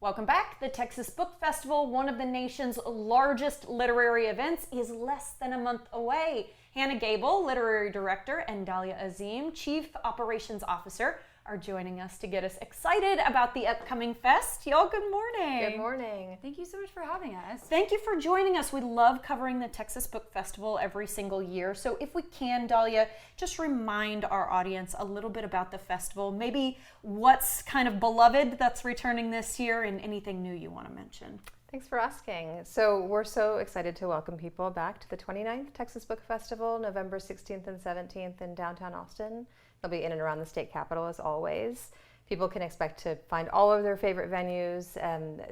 Welcome back. The Texas Book Festival, one of the nation's largest literary events, is less than a month away. Hannah Gable, Literary Director, and Dalia Azim, Chief Operations Officer, are joining us to get us excited about the upcoming fest. Y'all, good morning. Good morning. Thank you so much for having us. Thank you for joining us. We love covering the Texas Book Festival every single year. So if we can, Dalia, just remind our audience a little bit about the festival, maybe what's kind of beloved that's returning this year and anything new you want to mention. Thanks for asking. So we're so excited to welcome people back to the 29th Texas Book Festival, November 16th and 17th in downtown Austin. They'll be in and around the state capitol as always. People can expect to find all of their favorite venues,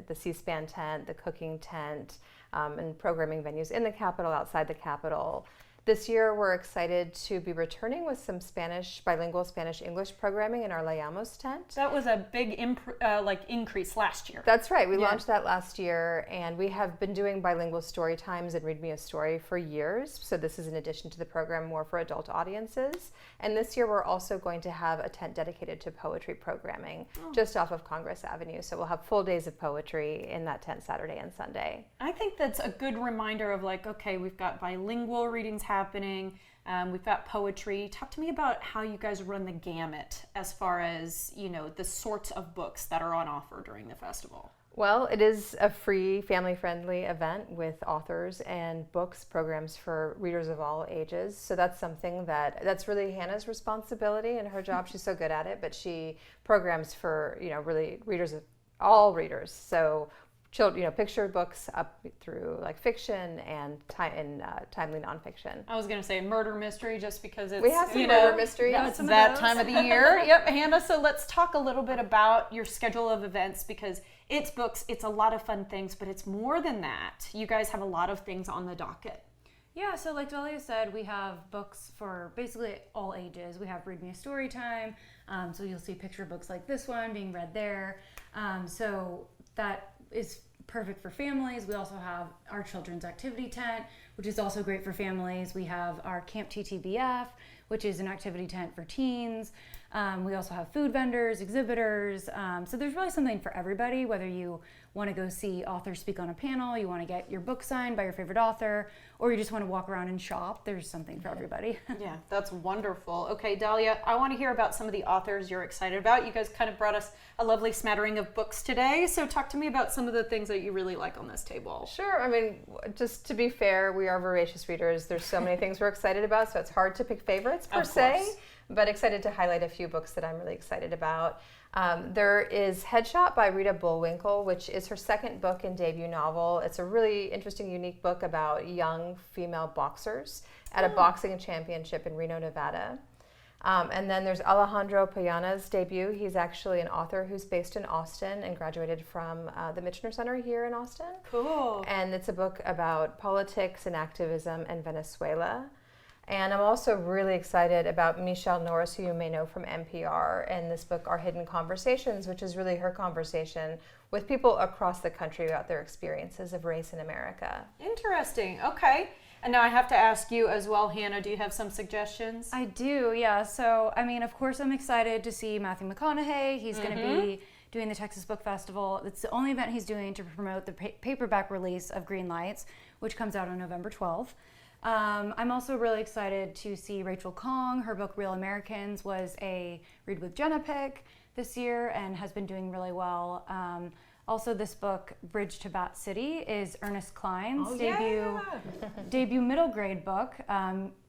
the C-SPAN tent, the cooking tent, and programming venues in the capitol, outside the capitol. This year, we're excited to be returning with some bilingual Spanish-English programming in our Leamos tent. That was a big increase last year. That's right. We launched that last year, and we have been doing bilingual story times and Read Me a Story for years. So this is in addition to the program more for adult audiences. And this year, we're also going to have a tent dedicated to poetry programming just off of Congress Avenue. So we'll have full days of poetry in that tent Saturday and Sunday. I think that's a good reminder of okay, we've got bilingual readings happening. We've got poetry. Talk to me about how you guys run the gamut as far as, the sorts of books that are on offer during the festival. Well, it is a free, family-friendly event with authors and books, programs for readers of all ages. So that's something that's really Hannah's responsibility and her job. She's so good at it, but she programs for, really readers of all readers. So children, picture books up through fiction and timely nonfiction. I was going to say murder mystery just because it's, we have some murder mystery. It's that time of the year. Yep, Hannah. So let's talk a little bit about your schedule of events because it's books, it's a lot of fun things, but it's more than that. You guys have a lot of things on the docket. Yeah, so like Dalia said, we have books for basically all ages. We have Read Me a Story time, so you'll see picture books like this one being read there. So that is perfect for families. We also have our children's activity tent, which is also great for families. We have our Camp TTBF, which is an activity tent for teens. We also have food vendors, exhibitors. So there's really something for everybody, whether you want to go see authors speak on a panel, you want to get your book signed by your favorite author, or you just want to walk around and shop. There's something for everybody. Yeah, that's wonderful. Okay, Dalia, I want to hear about some of the authors you're excited about. You guys kind of brought us a lovely smattering of books today. So talk to me about some of the things that you really like on this table. Sure. I mean, just to be fair, we are voracious readers. There's so many things we're excited about, so it's hard to pick favorites per se, but excited to highlight a few books that I'm really excited about. There is Headshot by Rita Bullwinkle, which is her second book and debut novel. It's a really interesting, unique book about young female boxers at a boxing championship in Reno, Nevada. And then there's Alejandro Payana's debut. He's actually an author who's based in Austin and graduated from the Michener Center here in Austin. Cool. And it's a book about politics and activism in Venezuela. And I'm also really excited about Michelle Norris, who you may know from NPR, and this book, Our Hidden Conversations, which is really her conversation with people across the country about their experiences of race in America. Interesting. Okay. And now I have to ask you as well, Hannah, do you have some suggestions? I do, yeah. So, of course, I'm excited to see Matthew McConaughey. He's going to be doing the Texas Book Festival. It's the only event he's doing to promote the paperback release of Green Lights, which comes out on November 12th. I'm also really excited to see Rachel Khong. Her book, Real Americans, was a Read with Jenna pick this year and has been doing really well. Also, this book, Bridge to Bat City, is Ernest Cline's debut middle grade book.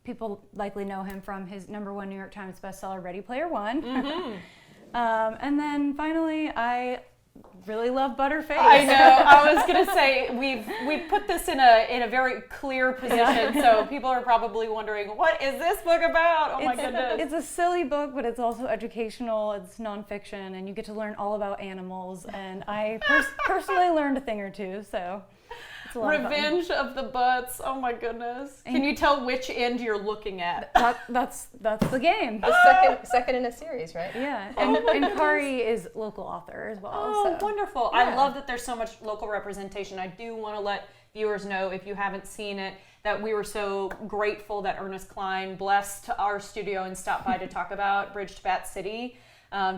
People likely know him from his #1 New York Times bestseller, Ready Player One. And then finally, I really love Butterface. I know. I was gonna say we've put this in a very clear position, so people are probably wondering, what is this book about? Oh my goodness! It's a silly book, but it's also educational. It's nonfiction, and you get to learn all about animals. And I personally learned a thing or two, so. Revenge of the Butts. Oh my goodness! Can you tell which end you're looking at? That's the game. The second in a series, right? Yeah, and Kari is local author as well. Oh, so. wonderful! Yeah. I love that there's so much local representation. I do want to let viewers know, if you haven't seen it, that we were so grateful that Ernest Cline blessed our studio and stopped by to talk about Bridge to Bat City.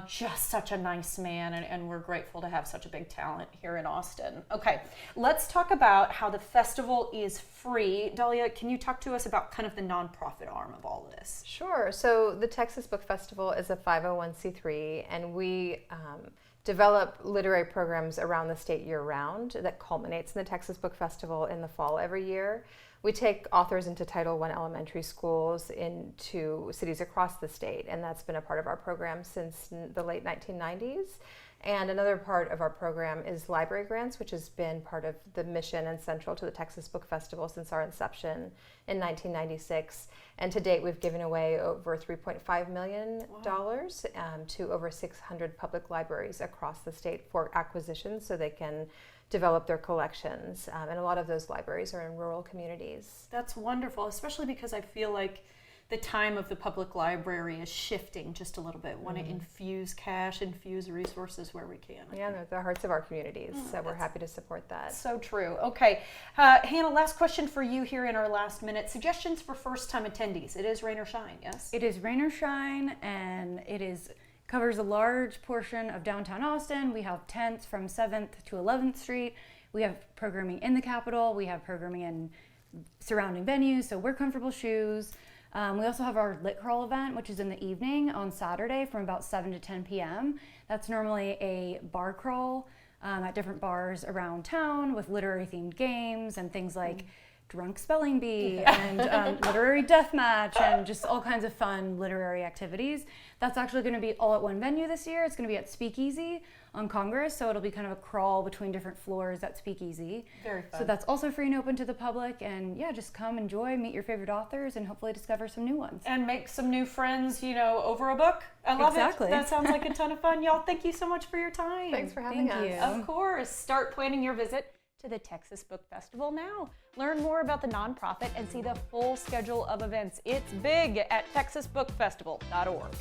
Just such a nice man, and we're grateful to have such a big talent here in Austin. Okay, let's talk about how the festival is free. Dahlia, can you talk to us about kind of the nonprofit arm of all of this? Sure. So the Texas Book Festival is a 501c3, and we develop literary programs around the state year-round that culminates in the Texas Book Festival in the fall every year. We take authors into Title I elementary schools into cities across the state, and that's been a part of our program since the late 1990s. And another part of our program is library grants, which has been part of the mission and central to the Texas Book Festival since our inception in 1996. And to date, we've given away over $3.5 million to over 600 public libraries across the state for acquisitions so they can develop their collections. And a lot of those libraries are in rural communities. That's wonderful, especially because I feel like the time of the public library is shifting just a little bit. Want to infuse cash, infuse resources where we can. Yeah, they're the hearts of our communities, so we're happy to support that. So true. Okay, Hannah, last question for you here in our last minute. Suggestions for first-time attendees. It is rain or shine, yes? It is rain or shine, and covers a large portion of downtown Austin. We have tents from 7th to 11th Street. We have programming in the Capitol. We have programming in surrounding venues, so wear comfortable shoes. We also have our Lit Crawl event, which is in the evening on Saturday from about 7 to 10 p.m. That's normally a bar crawl at different bars around town with literary themed games and things like drunk spelling bee and literary deathmatch and just all kinds of fun literary activities. That's actually going to be all at one venue this year. It's going to be at Speakeasy on Congress, so it'll be kind of a crawl between different floors at Speakeasy. Very fun. So that's also free and open to the public, and yeah, just come, enjoy, meet your favorite authors, and hopefully discover some new ones. And make some new friends, over a book. I love Exactly. it. That sounds like a ton of fun. Y'all, thank you so much for your time. Thanks for having Thank us. you. Of course. Start planning your visit to the Texas Book Festival now. Learn more about the nonprofit and see the full schedule of events. It's big at texasbookfestival.org.